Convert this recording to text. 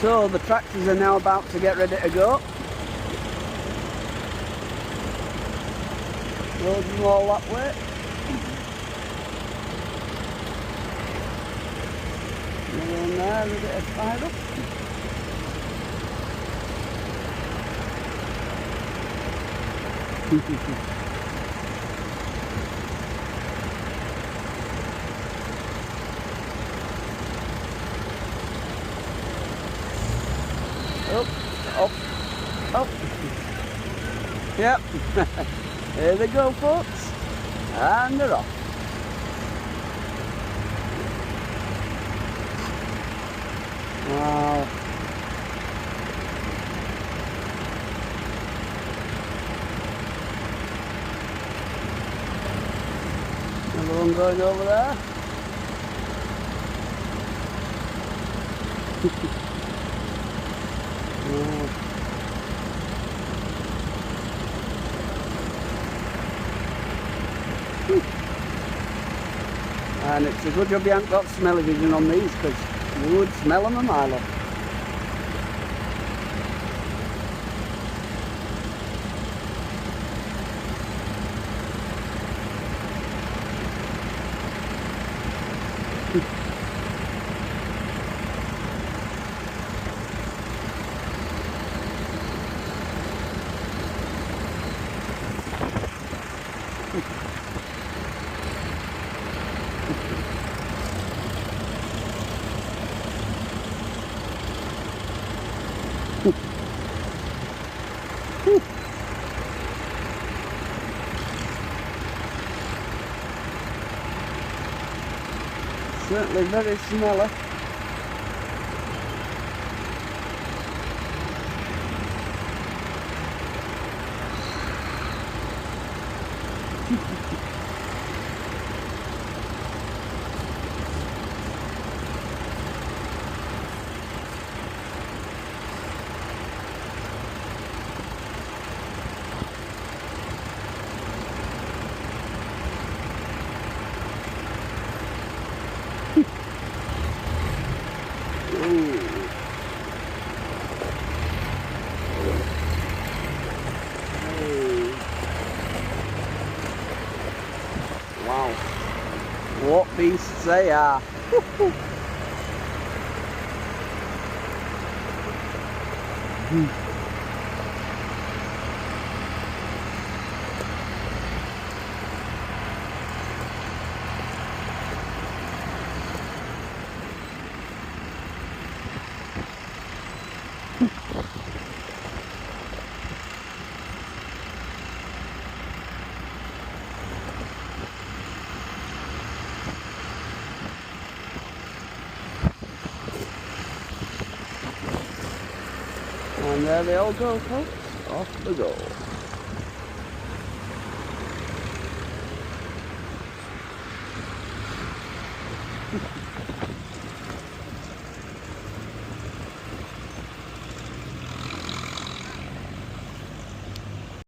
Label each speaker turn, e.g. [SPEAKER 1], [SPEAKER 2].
[SPEAKER 1] So the tractors are now about to get ready to go. Loads them all that way. Another one there, ready to fire up. Up, up, up. Yep. Here they go, folks. And they're off. Wow. Another one going over there. Oh. And it's a good job you haven't got smell-o-vision on these, because you would smell them a mile off. Certainly very smelly. Wow, what beasts they are. And there they all go, folks. Off they go.